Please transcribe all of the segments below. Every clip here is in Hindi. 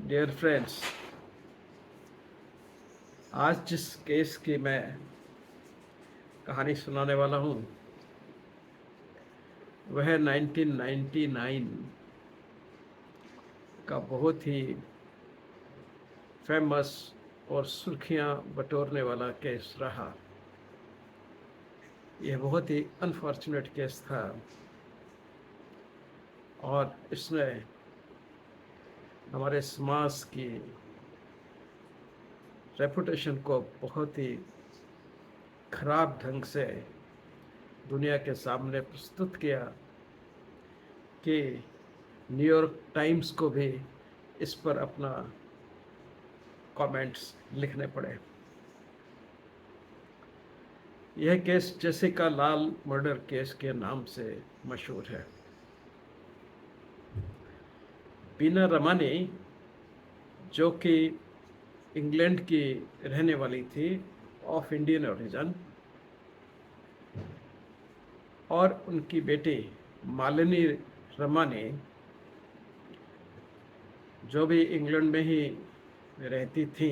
डियर फ्रेंड्स, आज जिस केस की मैं कहानी सुनाने वाला हूँ वह 1999 का बहुत ही फेमस और सुर्खियाँ बटोरने वाला केस रहा। यह बहुत ही अनफॉर्चुनेट केस था और इसने हमारे समाज की रेपुटेशन को बहुत ही खराब ढंग से दुनिया के सामने प्रस्तुत किया कि न्यूयॉर्क टाइम्स को भी इस पर अपना कमेंट्स लिखने पड़े। यह केस जेसिका लाल मर्डर केस के नाम से मशहूर है। बीना रमानी, जो कि इंग्लैंड की रहने वाली थी, ऑफ इंडियन ओरिजिन, और उनकी बेटी मालिनी रमानी, जो भी इंग्लैंड में ही रहती थी,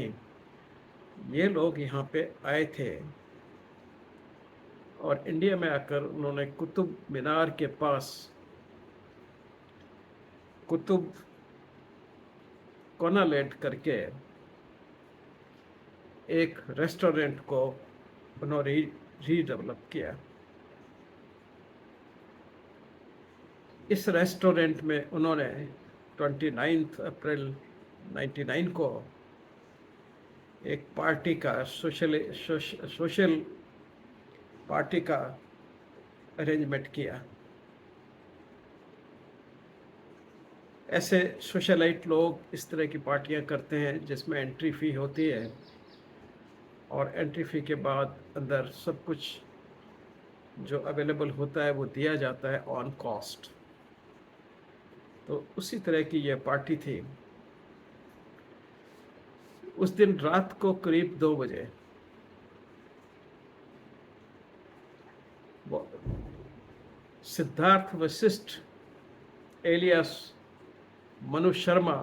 ये लोग यहाँ पे आए थे और इंडिया में आकर उन्होंने कुतुब मीनार के पास कुतुब कोनालेट करके एक रेस्टोरेंट को उन्होंने रीडेवलप किया। इस रेस्टोरेंट में उन्होंने 29 अप्रैल 99 को एक पार्टी का सोशल पार्टी का अरेंजमेंट किया। ऐसे सोशलाइट लोग इस तरह की पार्टियां करते हैं जिसमें एंट्री फ़ी होती है और एंट्री फ़ी के बाद अंदर सब कुछ जो अवेलेबल होता है वो दिया जाता है ऑन कॉस्ट। तो उसी तरह की यह पार्टी थी। उस दिन रात को करीब 2 बजे सिद्धार्थ वशिष्ठ एलियास मनु शर्मा,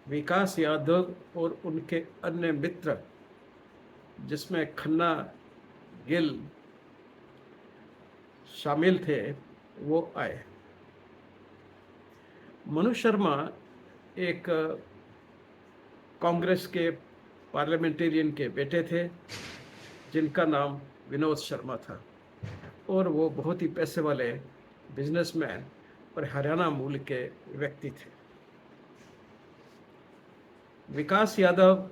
विकास यादव और उनके अन्य मित्र, जिसमें खन्ना गिल शामिल थे, वो आए। मनु शर्मा एक कांग्रेस के पार्लियामेंटेरियन के बेटे थे जिनका नाम विनोद शर्मा था और वो बहुत ही पैसे वाले बिजनेसमैन और हरियाणा मूल के व्यक्ति थे। विकास यादव,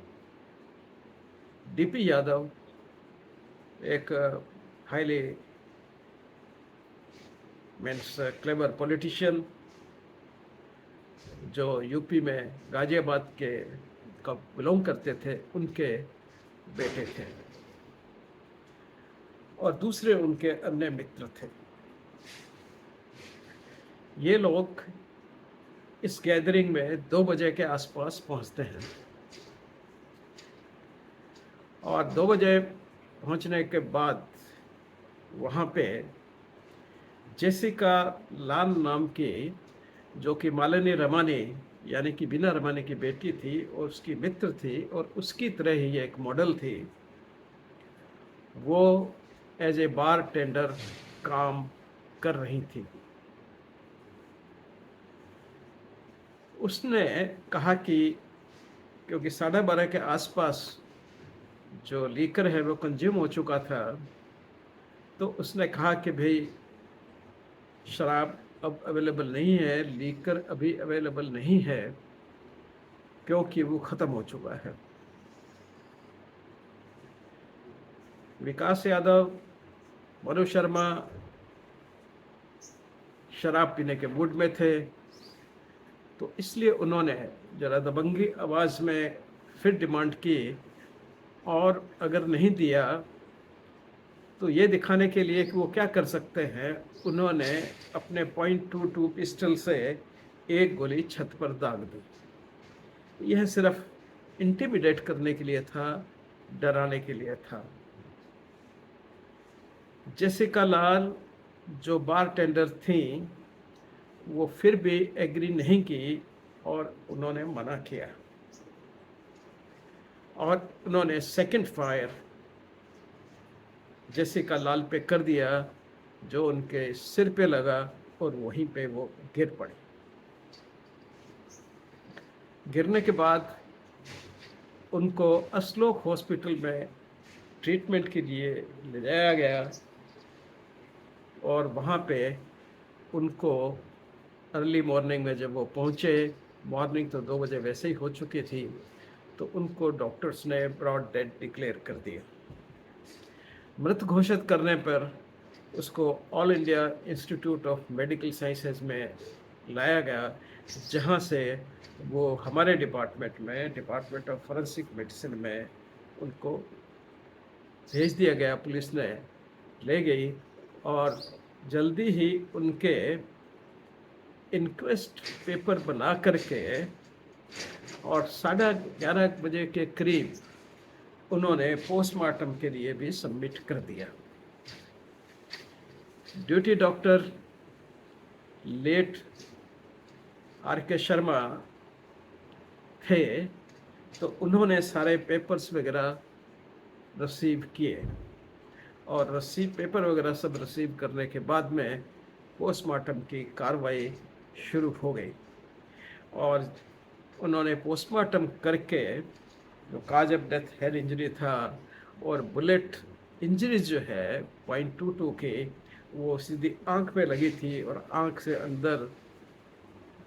डीपी यादव, एक हाईली मीन्स क्लेवर पॉलिटिशियन जो यूपी में गाजियाबाद के का बिलोंग करते थे, उनके बेटे थे और दूसरे उनके अन्य मित्र थे। ये लोग इस गैदरिंग में 2 बजे के आसपास पहुंचते हैं और 2 बजे पहुंचने के बाद वहाँ पे जेसिका लाल नाम की, जो कि मालिनी रमानी यानी कि बीना रमानी की बेटी थी और उसकी मित्र थी और उसकी तरह ही एक मॉडल थी, वो एज ए बार टेंडर काम कर रही थी। उसने कहा कि क्योंकि 12:30 के आसपास जो लीकर है वो कंज्यूम हो चुका था, तो उसने कहा कि भाई शराब अब अवेलेबल नहीं है, लीकर अभी अवेलेबल नहीं है क्योंकि वो ख़त्म हो चुका है। विकास यादव, मनु शर्मा शराब पीने के मूड में थे, तो इसलिए उन्होंने जरा दबंगी आवाज़ में फिर डिमांड की और अगर नहीं दिया तो ये दिखाने के लिए कि वो क्या कर सकते हैं, उन्होंने अपने .22 पिस्टल से एक गोली छत पर दाग दी। यह सिर्फ इंटिमिडेट करने के लिए था, डराने के लिए था। जेसिका लाल जो बार टेंडर थी, वो फिर भी एग्री नहीं की और उन्होंने मना किया और उन्होंने सेकंड फायर जेसिका लाल पे कर दिया, जो उनके सिर पे लगा और वहीं पे वो गिर पड़ी। गिरने के बाद उनको असलोक हॉस्पिटल में ट्रीटमेंट के लिए ले जाया गया और वहाँ पे उनको अर्ली मॉर्निंग में जब वो पहुँचे, मॉर्निंग तो 2 बजे वैसे ही हो चुकी थी, तो उनको डॉक्टर्स ने ब्रॉड डेड डिक्लेयर कर दिया। मृत घोषित करने पर उसको all India institute of medical sciences में लाया गया, जहाँ से वो हमारे डिपार्टमेंट में, डिपार्टमेंट ऑफ फॉरेंसिक मेडिसिन में उनको भेज दिया गया। पुलिस ने ले गई और जल्दी ही उनके इंक्वेस्ट पेपर बना करके और 11:30 बजे के करीब उन्होंने पोस्टमार्टम के लिए भी सबमिट कर दिया। Duty doctor late R.K. Sharma थे, तो उन्होंने सारे पेपर्स वगैरह रिसीव किए और पेपर वगैरह सब रिसीव करने के बाद में पोस्टमार्टम की कार्रवाई शुरू हो गई और उन्होंने पोस्टमार्टम करके जो cause of death head injury था और बुलेट इंजरीज जो है .22 के, वो सीधी आंख पे लगी थी और आंख से अंदर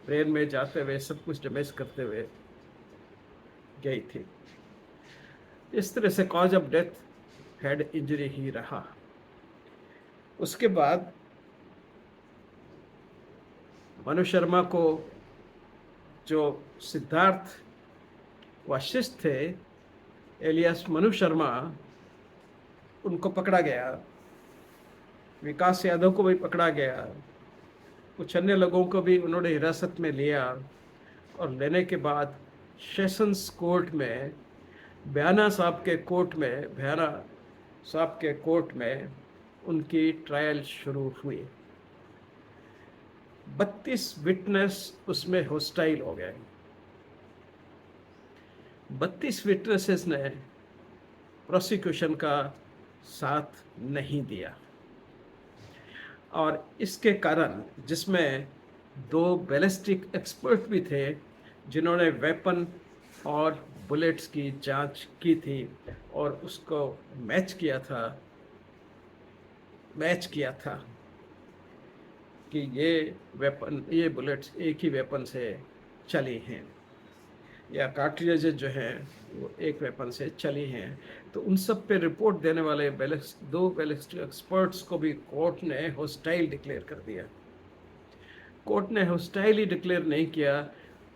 ब्रेन में जाते हुए सब कुछ डैमेज करते हुए गई थी। इस तरह से cause of death head injury ही रहा। उसके बाद मनु शर्मा को, जो सिद्धार्थ वशिष्ठ थे एलियास मनु शर्मा, उनको पकड़ा गया। विकास यादव को भी पकड़ा गया। कुछ अन्य लोगों को भी उन्होंने हिरासत में लिया और लेने के बाद सेशंस कोर्ट में, बयाना साहब के कोर्ट में उनकी ट्रायल शुरू हुई। 32 विटनेस उसमें हॉस्टाइल हो गए। 32 विटनेसेस ने प्रोसिक्यूशन का साथ नहीं दिया और इसके कारण, जिसमें 2 बैलिस्टिक एक्सपर्ट भी थे जिन्होंने वेपन और बुलेट्स की जांच की थी और उसको मैच किया था कि ये बुलेट्स एक ही वेपन से चली हैं या कार्ट्रिजेज जो हैं वो एक वेपन से चली हैं। तो उन सब पे रिपोर्ट देने वाले 2 बैलिस्टिक एक्सपर्ट्स को भी कोर्ट ने हॉस्टाइल डिक्लेयर कर दिया। कोर्ट ने हॉस्टाइल ही डिक्लेयर नहीं किया,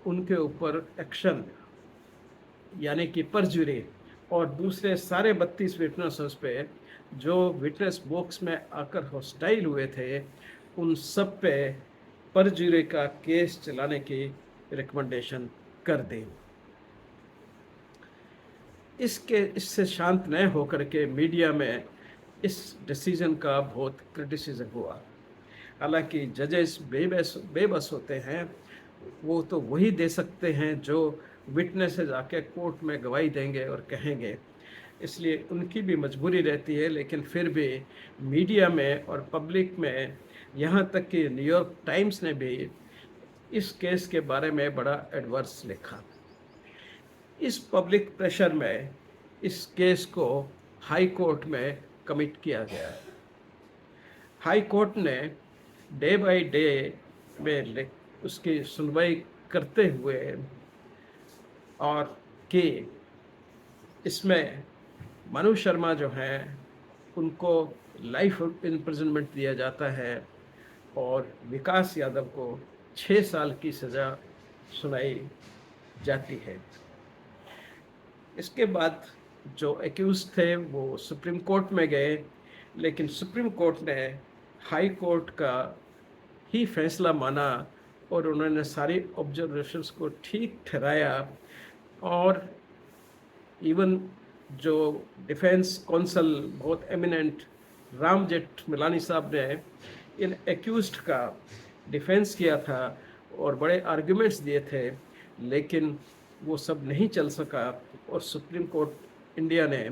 उनके ऊपर एक्शन यानी कि परजुरी और दूसरे सारे 32 विटनेसेस पे जो विटनेस बॉक्स में आकर हॉस्टाइल हुए थे, उन सब पे परजुरी का केस चलाने की रिकमेंडेशन कर दी। इससे शांत न होकर के मीडिया में इस डिसीजन का बहुत क्रिटिसिज्म हुआ। हालांकि जजेस बेबस होते हैं, वो तो वही दे सकते हैं जो विटनेसेस आके कोर्ट में गवाही देंगे और कहेंगे, इसलिए उनकी भी मजबूरी रहती है। लेकिन फिर भी मीडिया में और पब्लिक में, यहाँ तक कि न्यूयॉर्क टाइम्स ने भी इस केस के बारे में बड़ा एडवर्स लिखा। इस पब्लिक प्रेशर में इस केस को हाई कोर्ट में कमिट किया गया। हाई कोर्ट ने डे बाय डे में उसकी सुनवाई करते हुए और कि इसमें मनु शर्मा जो हैं उनको लाइफ इम्प्रिजनमेंट दिया जाता है और विकास यादव को 6 साल की सज़ा सुनाई जाती है। इसके बाद जो एक्यूज थे वो सुप्रीम कोर्ट में गए, लेकिन सुप्रीम कोर्ट ने हाई कोर्ट का ही फैसला माना और उन्होंने सारी ऑब्जर्वेशंस को ठीक ठहराया। और इवन जो डिफेंस कौंसल बहुत एमिनेंट राम जेठमलानी साहब ने इन एक्यूज्ड का डिफेंस किया था और बड़े आर्ग्यूमेंट्स दिए थे, लेकिन वो सब नहीं चल सका और सुप्रीम कोर्ट इंडिया ने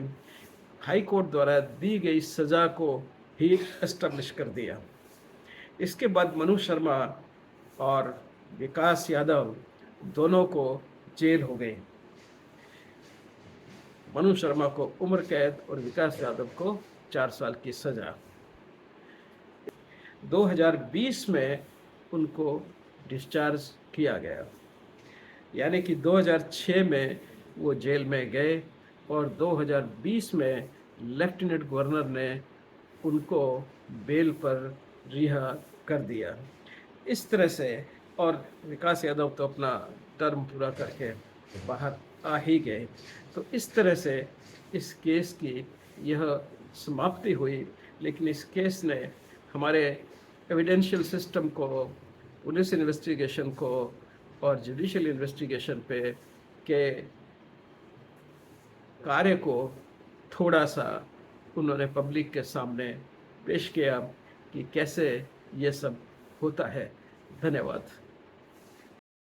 हाई कोर्ट द्वारा दी गई सज़ा को ही एस्टेब्लिश कर दिया। इसके बाद मनु शर्मा और विकास यादव दोनों को जेल हो गई। मनु शर्मा को उम्र कैद और विकास यादव को 4 साल की सज़ा। 2020 में उनको डिस्चार्ज किया गया, यानी कि 2006 में वो जेल में गए और 2020 में लेफ्टिनेंट गवर्नर ने उनको बेल पर रिहा कर दिया। इस तरह से, और विकास यादव तो अपना टर्म पूरा करके बाहर आ ही गए। तो इस तरह से इस केस की यह समाप्ति हुई। लेकिन इस केस ने हमारे एविडेंशियल सिस्टम को, पुलिस इन्वेस्टिगेशन को और जुडिशियल इन्वेस्टिगेशन पे के कार्य को थोड़ा सा उन्होंने पब्लिक के सामने पेश किया कि कैसे ये सब होता है। धन्यवाद।